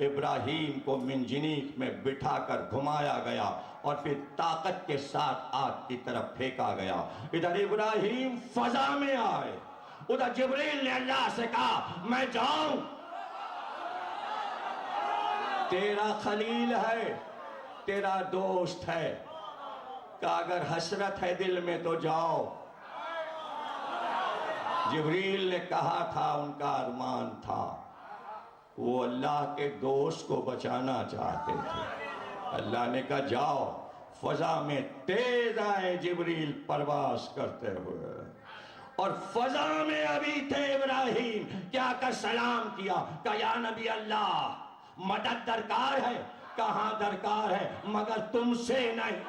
ابراہیم کو منجنیق میں بٹھا کر گھمایا گیا اور پھر طاقت کے ساتھ آگ کی طرف پھینکا گیا۔ ادھر ابراہیم فضا میں آئے، ادھر جبریل نے اللہ سے کہا میں جاؤں؟ تیرا خلیل ہے، تیرا دوست ہے، کہ اگر حسرت ہے دل میں تو جاؤ۔ جبریل نے کہا تھا، ان کا ارمان تھا، وہ اللہ کے دوست کو بچانا چاہتے تھے۔ اللہ نے کہا جاؤ۔ فضا میں تیز آئے جبریل پرواز کرتے ہوئے، اور فضا میں ابھی تھے ابراہیم، کیا کر سلام کیا کہ یا نبی اللہ مدد درکار ہے؟ کہاں درکار ہے مگر تم سے نہیں۔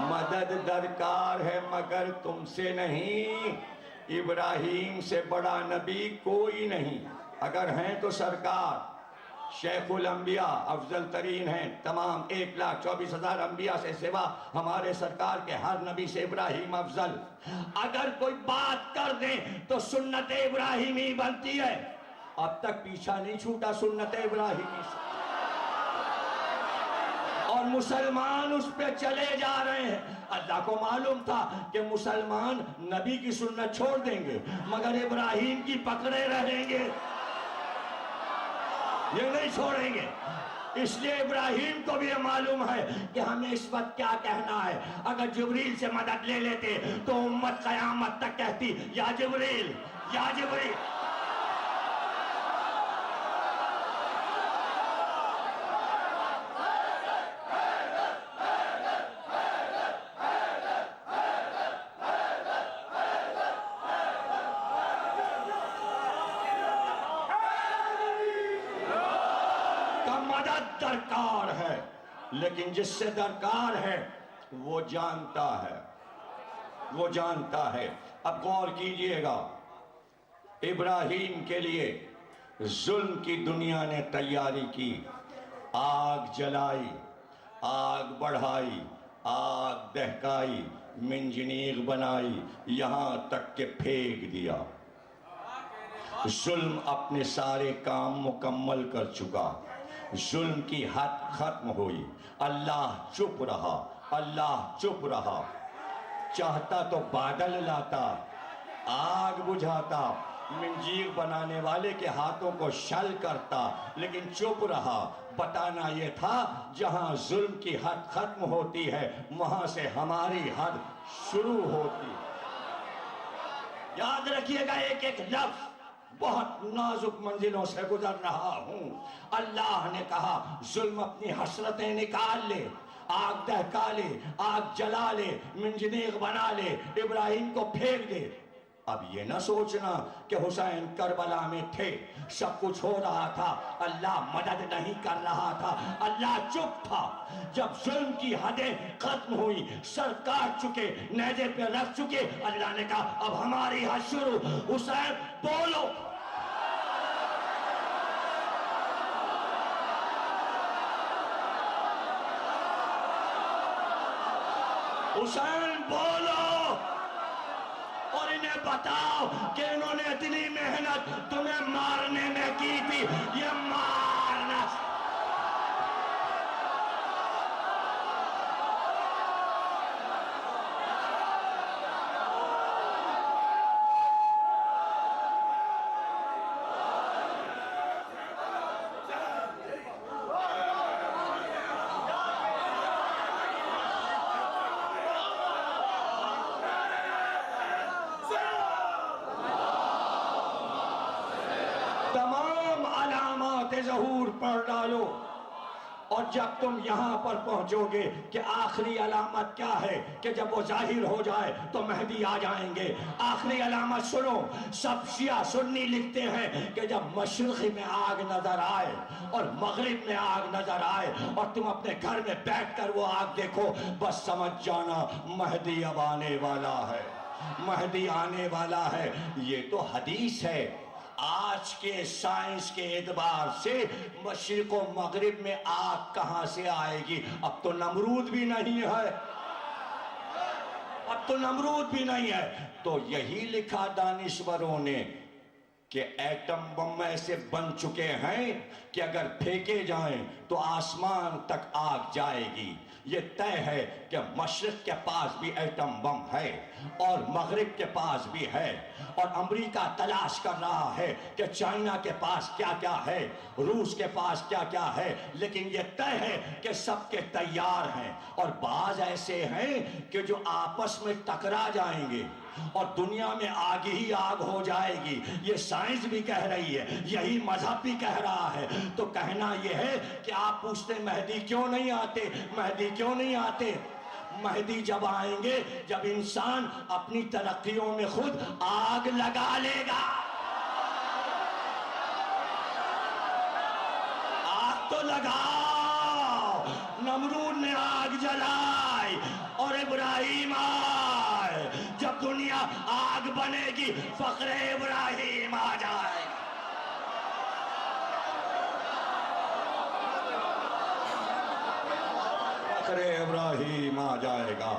مدد درکار ہے مگر تم سے نہیں۔ ابراہیم سے بڑا نبی کوئی نہیں، اگر ہیں تو سرکار شیخ الانبیاء افضل ترین ہیں، تمام 1,24,000 انبیاء سے سوا ہمارے سرکار کے ہر نبی سے ابراہیم افضل۔ اگر کوئی بات کر دیں تو سنت ابراہیمی بنتی ہے، اب تک پیچھا نہیں چھوٹا سنت ابراہیمی سے، اور مسلمان اس پہ چلے جا رہے ہیں۔ اللہ کو معلوم تھا کہ مسلمان نبی کی سنت چھوڑ دیں گے مگر ابراہیم کی پکڑے رہیں گے، یہ نہیں چھوڑیں گے۔ اس لیے ابراہیم کو بھی یہ معلوم ہے کہ ہمیں اس وقت کیا کہنا ہے۔ اگر جبریل سے مدد لے لیتے تو امت قیامت تک کہتی یا جبریل یا جبریل۔ درکار ہے، لیکن جس سے درکار ہے وہ جانتا ہے، وہ جانتا ہے۔ اب غور کیجئے گا، ابراہیم کے لیے ظلم کی دنیا نے تیاری کی، آگ جلائی، آگ بڑھائی، آگ دہکائی، منجنیق بنائی، یہاں تک کہ پھینک دیا۔ ظلم اپنے سارے کام مکمل کر چکا، ظلم کی حد ختم ہوئی، اللہ چپ رہا، اللہ چپ رہا۔ چاہتا تو بادل لاتا، آگ بجھاتا، منجیق بنانے والے کے ہاتھوں کو شل کرتا، لیکن چپ رہا۔ بتانا یہ تھا جہاں ظلم کی حد ختم ہوتی ہے وہاں سے ہماری حد شروع ہوتی۔ یاد رکھیے گا ایک ایک لفظ، بہت نازک منزلوں سے گزر رہا ہوں۔ اللہ نے کہا ظلم اپنی حسرتیں نکال لے، آگ دہکا لے، آگ جلا لے، منجنیق بنا لے، ابراہیم کو پھینک دے۔ اب یہ نہ سوچنا کہ حسین کربلا میں تھے، سب کچھ ہو رہا تھا، اللہ مدد نہیں کر رہا تھا، اللہ چپ تھا۔ جب ظلم کی حدیں ختم ہوئی، سر کاٹ چکے، نیزے پہ رکھ چکے، اللہ نے کہا اب ہماری حد شروع۔ حسین بولو، حسین بولو، اور انہیں بتاؤ کہ انہوں نے اتنی محنت تمہیں مارنے میں کی تھی، یہ مارنا۔ ظہور پڑھ ڈالو، اور جب تم یہاں پر پہنچو گے کہ آخری علامت کیا ہے کہ جب وہ ظاہر ہو جائے تو مہدی آ جائیں گے۔ آخری علامت سنو، سب شیعہ سنی لکھتے ہیں کہ جب مشرق میں آگ نظر آئے اور مغرب میں آگ نظر آئے اور تم اپنے گھر میں بیٹھ کر وہ آگ دیکھو، بس سمجھ جانا مہدی اب آنے والا ہے، مہدی آنے والا ہے۔ یہ تو حدیث ہے۔ آج کے سائنس کے اعتبار سے مشرق و مغرب میں آگ کہاں سے آئے گی؟ اب تو نمرود بھی نہیں ہے، اب تو نمرود بھی نہیں ہے. تو یہی لکھا دانشوروں نے کہ ایٹم بم ایسے بن چکے ہیں کہ اگر پھینکے جائیں تو آسمان تک آگ جائے گی. یہ طے ہے کہ مشرق کے پاس بھی ایٹم بم ہے اور مغرب کے پاس بھی ہے, اور امریکہ تلاش کر رہا ہے کہ چائنا کے پاس کیا کیا ہے, روس کے پاس کیا کیا ہے, لیکن یہ طے ہے کہ سب کے تیار ہیں. اور بعض ایسے ہیں کہ جو آپس میں ٹکرا جائیں گے اور دنیا میں آگ ہی آگ ہو جائے گی. یہ سائنس بھی کہہ رہی ہے, یہی مذہب بھی کہہ رہا ہے. تو کہنا یہ ہے کہ آپ پوچھتے مہدی کیوں نہیں آتے, مہدی کیوں نہیں آتے. مہدی جب آئیں گے جب انسان اپنی ترقیوں میں خود آگ لگا لے گا. آگ تو لگاؤ. نمرود نے آگ جلائی اور ابراہیم آئے. جب دنیا آگ بنے گی فخر ابراہیم آ جائے گا. فخر ابراہیم آ جائے گا.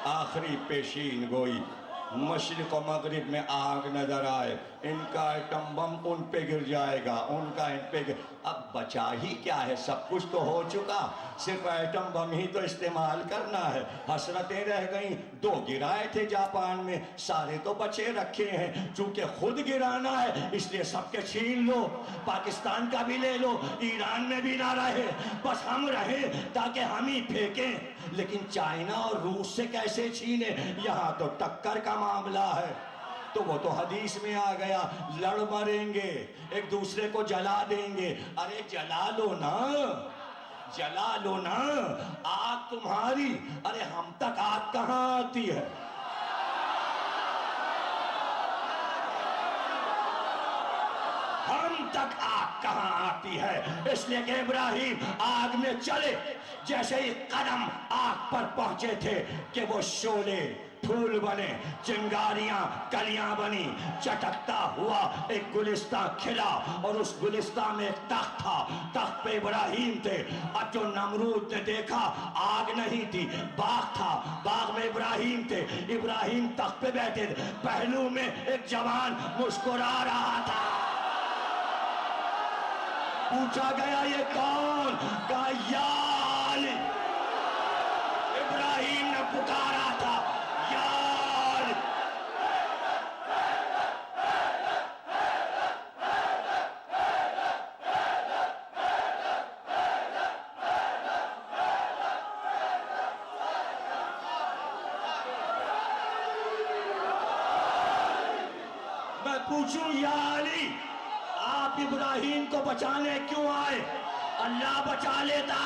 آخری پیشین گوئی, مشرق و مغرب میں آگ نظر آئے, ان کا ایٹم بم ان پہ گر جائے گا, ان کا ان پہ گر. اب بچا ہی کیا ہے, سب کچھ تو ہو چکا, صرف ایٹم بم ہی تو استعمال کرنا ہے. حسرتیں رہ گئیں. 2 گرائے تھے جاپان میں, سارے تو بچے رکھے ہیں. چونکہ خود گرانا ہے اس لیے سب کے چھین لو. پاکستان کا بھی لے لو, ایران میں بھی نہ رہے, بس ہم رہیں تاکہ ہم ہی پھینکیں. لیکن چائنا اور روس سے کیسے چھینے, یہاں تو ٹکر کا معاملہ ہے. تو وہ تو حدیث میں آ گیا, لڑ مریں گے, ایک دوسرے کو جلا دیں گے. ارے جلا لو نا, جلا لو نا, آگ تمہاری. ارے ہم تک آگ کہاں آتی ہے. ہم تک آگ کہاں آتی ہے. اس لیے کہ ابراہیم آگ میں چلے, جیسے ہی قدم آگ پر پہنچے تھے کہ وہ شعلے پھول بنے, چنگاریاں کلیاں بنی, چٹکتا ہوا ایک گلستہ کھلا, اور اس گلستہ میں ایک تخت تھا, تخت پہ ابراہیم تھے. اب جو نمرود نے دیکھا آگ نہیں تھی, باغ تھا, باغ میں ابراہیم تھے, ابراہیم تخت پہ بیٹھے تھے, پہلو میں ایک جوان مسکرا رہا تھا. پوچھا گیا یہ کون, کہا یا علی. ابراہیم نے پکارا تھا یا علی. میں پوچھوں یا علی, آپ ابراہیم کو بچانے کیوں آئے؟ اللہ بچا لیتا,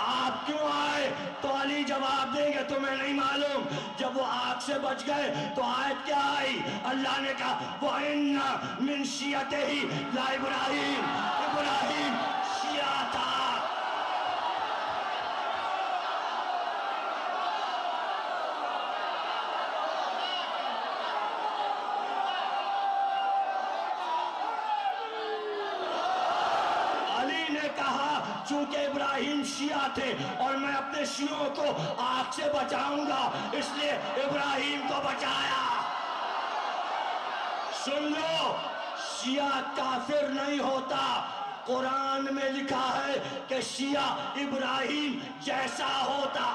آپ کیوں آئے؟ تو علی جواب دیں گے تمہیں نہیں معلوم. جب وہ آگ سے بچ گئے تو آیت کیا آئی؟ اللہ نے کہا وَإِنَّ مِن شِيَعَتِهِ لَإِبْرَاهِيمَ. ابراہیم شیعہ تھا. چونکہ ابراہیم شیعہ تھے اور میں اپنے شیعوں کو آگ سے بچاؤں گا, اس لیے ابراہیم کو بچایا. سن لو, شیعہ کافر نہیں ہوتا. قرآن میں لکھا ہے کہ شیعہ ابراہیم جیسا ہوتا.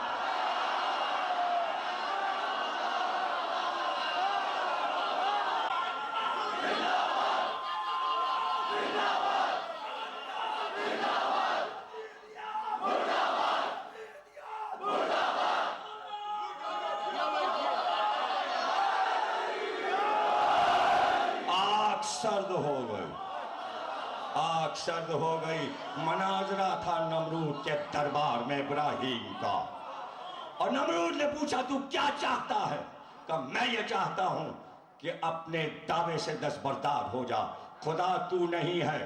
سرد ہو گئی, آگ سرد ہو گئی. مناظرہ تھا نمرود کے دربار میں ابراہیم کا, اور نمرود نے پوچھا تو کیا چاہتا ہے؟ کہ میں یہ چاہتا ہوں کہ اپنے دعوے سے دستبردار ہو جا. خدا تو نہیں ہے,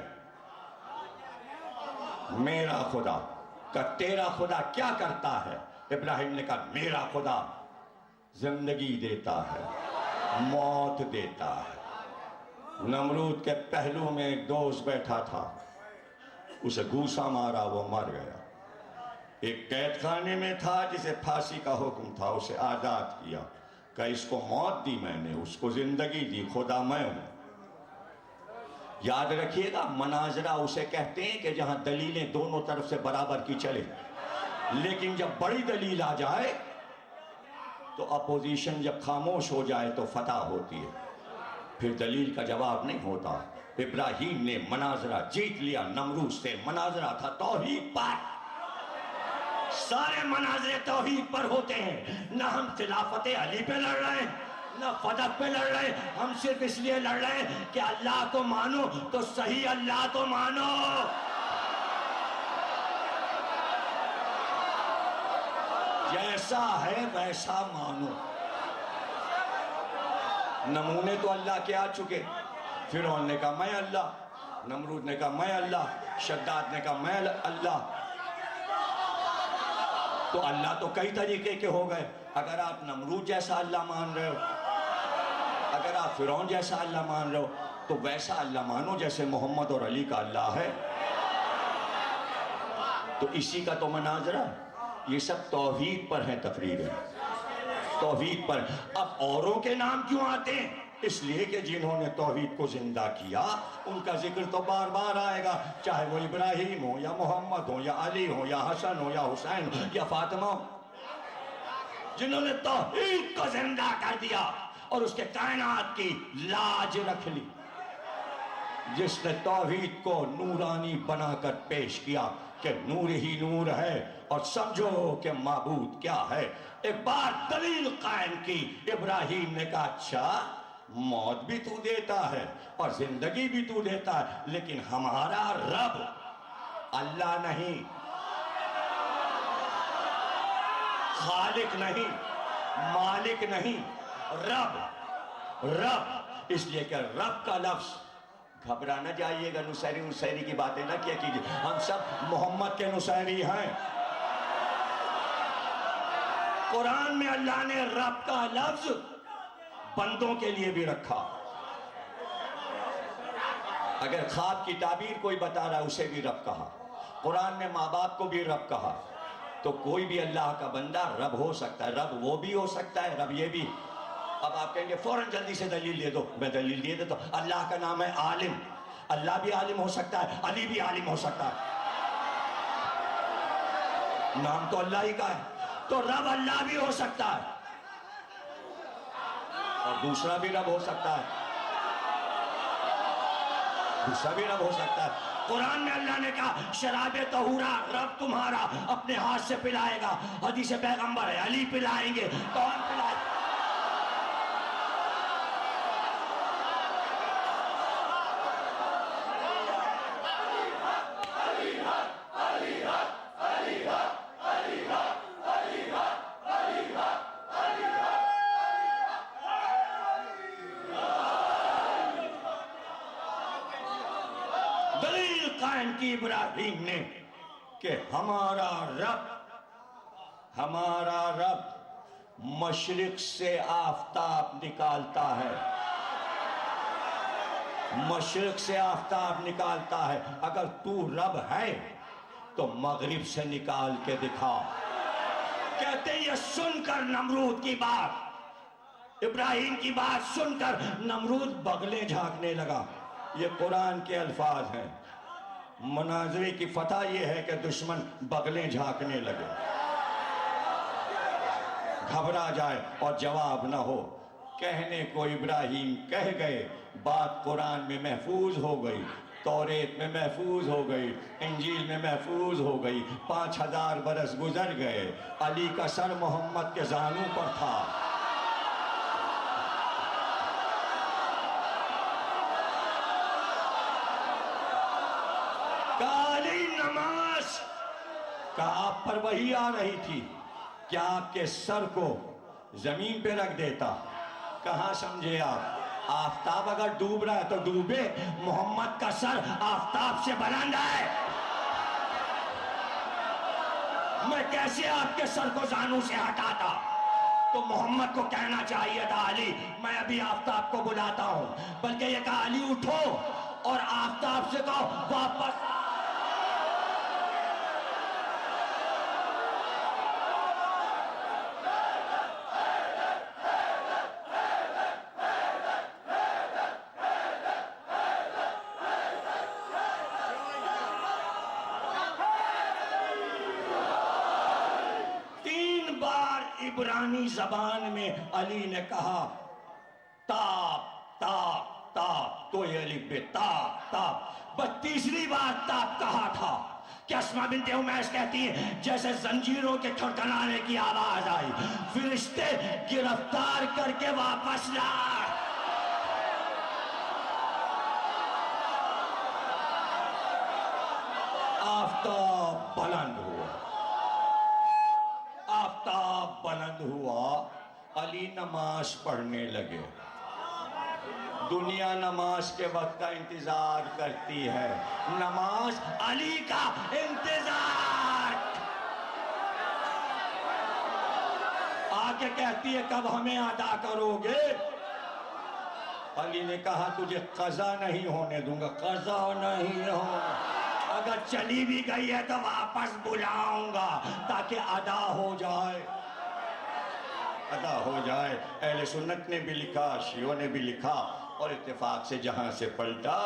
میرا خدا. کہ تیرا خدا کیا کرتا ہے؟ ابراہیم نے کہا میرا خدا زندگی دیتا ہے, موت دیتا ہے. نمرود کے پہلو میں ایک دوست بیٹھا تھا, اسے گوسا مارا, وہ مر گیا. ایک قید خانے میں تھا جسے پھانسی کا حکم تھا، اسے آزاد کیا، کہ اس کو موت دی میں نے، اس کو زندگی دی، خدا میں ہوں۔ یاد رکھیے گا، مناظرہ اسے کہتے ہیں کہ جہاں دلیلیں دونوں طرف سے برابر کی چلے، لیکن جب بڑی دلیل آ جائے تو اپوزیشن جب خاموش ہو جائے تو فتح ہوتی ہے، پھر دلیل کا جواب نہیں ہوتا۔ ابراہیم نے مناظرہ جیت لیا نمرود سے، مناظرہ تھا توحید پر۔ سارے مناظرے توحید پر ہوتے ہیں، نہ ہم خلافت علی پہ لڑ رہے ہیں نہ فدق پہ لڑ رہے ہیں، ہم صرف اس لیے لڑ رہے ہیں کہ اللہ کو مانو تو صحیح اللہ کو مانو۔ جیسا ہے ویسا مانو۔ نمونے تو اللہ کے آ چکے، فرعون نے کہا میں اللہ، نمرود نے کہا میں اللہ، شداد نے کہا میں اللہ۔ تو اللہ تو کئی طریقے کے ہو گئے۔ اگر آپ نمرود جیسا اللہ مان رہے ہو، اگر آپ فرعون جیسا اللہ مان رہے ہو، تو ویسا اللہ مانو جیسے محمد اور علی کا اللہ ہے۔ تو اسی کا تو مناظرہ، یہ سب توحید پر ہیں تقریریں، توحید پر۔ اب اوروں کے نام کیوں آتے ہیں؟ اس لیے کہ جنہوں نے توحید کو زندہ کیا ان کا ذکر تو بار بار آئے گا، چاہے وہ ابراہیم ہو یا محمد ہو یا علی ہو یا حسن ہو یا حسین ہو یا فاطمہ ہو، جنہوں نے توحید کو زندہ کر دیا اور اس کے کائنات کی لاج رکھ لی، جس نے توحید کو نورانی بنا کر پیش کیا کہ نور ہی نور ہے اور سمجھو کہ معبود کیا ہے۔ ایک بار دلیل قائم کی، ابراہیم نے کہا اچھا موت بھی تو دیتا ہے اور زندگی بھی تو دیتا ہے، لیکن ہمارا رب اللہ نہیں، خالق نہیں، مالک نہیں، رب۔ اس لیے کہ رب کا لفظ، گھبرا نہ جائیے گا، نصیری کی باتیں نہ کیا کیجیے، ہم سب محمد کے نصیری ہیں۔ قرآن میں اللہ نے رب کا لفظ بندوں کے لیے بھی رکھا۔ اگر خواب کی تعبیر کوئی بتا رہا ہے اسے بھی رب کہا، قرآن نے ماں باپ کو بھی رب کہا، تو کوئی بھی اللہ کا بندہ رب ہو سکتا ہے، رب وہ بھی ہو سکتا ہے، رب یہ بھی۔ اب آپ کہیں گے فوراً جلدی سے دلیل دے دو، میں دلیل دے دیتا ہوں۔ اللہ کا نام ہے عالم، اللہ بھی عالم ہو سکتا ہے، علی بھی عالم ہو سکتا ہے، نام تو اللہ ہی کا ہے، تو رب اللہ بھی ہو سکتا ہے اور دوسرا بھی رب ہو سکتا ہے، دوسرا بھی رب ہو سکتا ہے۔ قرآن میں اللہ نے کہا شراب طہورہ رب تمہارا اپنے ہاتھ سے پلائے گا، حدیث پیغمبر ہے علی پلائیں گے، کون پلائے گا؟ دلیل قائم کی ابراہیم نے کہ ہمارا رب مشرق سے آفتاب نکالتا ہے، مشرق سے آفتاب نکالتا ہے، اگر تو رب ہے تو مغرب سے نکال کے دکھا۔ کہتے ہیں یہ سن کر نمرود کی بات، ابراہیم کی بات سن کر نمرود بغلیں جھانکنے لگا۔ یہ قرآن کے الفاظ ہیں۔ مناظرے کی فتح یہ ہے کہ دشمن بغلیں جھانکنے لگے، گھبرا جائے اور جواب نہ ہو۔ کہنے کو ابراہیم کہہ گئے، بات قرآن میں محفوظ ہو گئی، توریت میں محفوظ ہو گئی، انجیل میں محفوظ ہو گئی۔ 5000 برس گزر گئے، علی کا سر محمد کے زانوں پر تھا۔ کالی نماز کا آپ پر وحی آ رہی تھی، کیا آپ کے سر کو زمین پہ رکھ دیتا؟ کہاں سمجھے آپ؟ آفتاب اگر ڈوب رہا ہے تو ڈوبے، محمد کا سر آفتاب سے بلند ہے۔ میں کیسے آپ کے سر کو زانوں سے ہٹاتا؟ تو محمد کو کہنا چاہیے تھا علی میں ابھی آفتاب کو بلاتا ہوں، بلکہ یہ کہا علی اٹھو اور آفتاب سے کہو واپس۔ عبرانی زبان میں علی نے کہا تاب تاب تاب، تو یہ الف بے تاب تاب، بس تیسری بار تاب کہا تھا کہ اسماء بنت امیس کہتی ہیں جیسے زنجیروں کے کھڑکھڑانے کی آواز آئی، فرشتے گرفتار کر کے واپس لائے۔ آفتاب بلند ہوا، آفتاب بلند ہوا، علی نماز پڑھنے لگے۔ دنیا نماز کے وقت کا انتظار کرتی ہے، نماز علی کا انتظار۔ آگے کہتی ہے کب ہمیں ادا کرو گے؟ علی نے کہا تجھے قضا نہیں ہونے دوں گا، قضا نہیں ہوگا، اگر چلی بھی گئی ہے تو واپس بلاؤں گا تاکہ ادا ہو جائے، ادا ہو جائے۔ اہل سنت نے بھی لکھا، شیعوں نے بھی لکھا، اور اتفاق سے جہاں سے پلٹا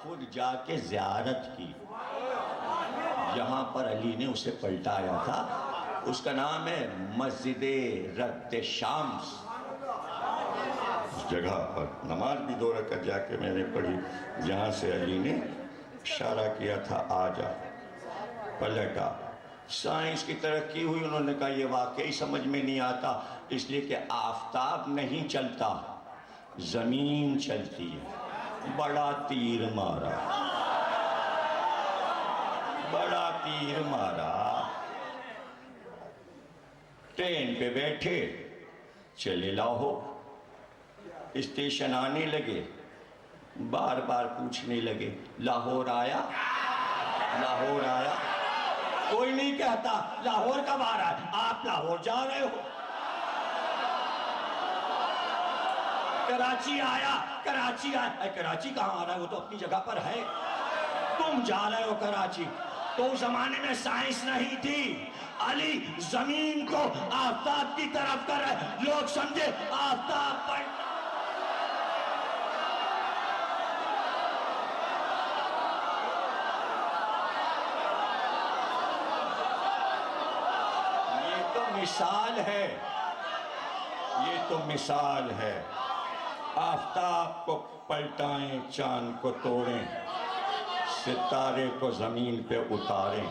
خود جا کے زیارت کی، جہاں پر علی نے اسے پلٹایا تھا اس کا نام ہے مسجد رد شامس۔ اس جگہ پر نماز بھی 2 رکعت جا کے میں نے پڑھی جہاں سے علی نے اشارہ کیا تھا آ جا، پلٹا۔ سائنس کی ترقی ہوئی، انہوں نے کہا یہ واقعی سمجھ میں نہیں آتا، اس لیے کہ آفتاب نہیں چلتا، زمین چلتی ہے۔ بڑا تیر مارا، بڑا تیر مارا، ٹرین پہ بیٹھے چلے لاہور، اسٹیشن آنے لگے، بار بار پوچھنے لگے لاہور آیا، لاہور آیا، کوئی نہیں کہتا لاہور کب آ رہا ہے، آپ لاہور جا رہے ہو۔ کراچی آیا، کراچی آیا، کراچی کہاں آ رہا ہے، وہ تو اپنی جگہ پر ہے، تم جا رہے ہو کراچی۔ تو اس زمانے میں سائنس نہیں تھی، علی زمین کو آفتاب کی طرف کر رہے، لوگ سمجھے آفتاب پر۔ یہ تو مثال ہے، یہ تو مثال ہے، آفتاب کو پلٹائیں، چاند کو توڑیں، ستارے کو زمین پہ اتاریں،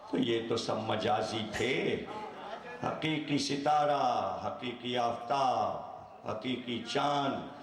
تو یہ تو سب مجازی تھے۔ حقیقی ستارہ، حقیقی آفتاب، حقیقی چاند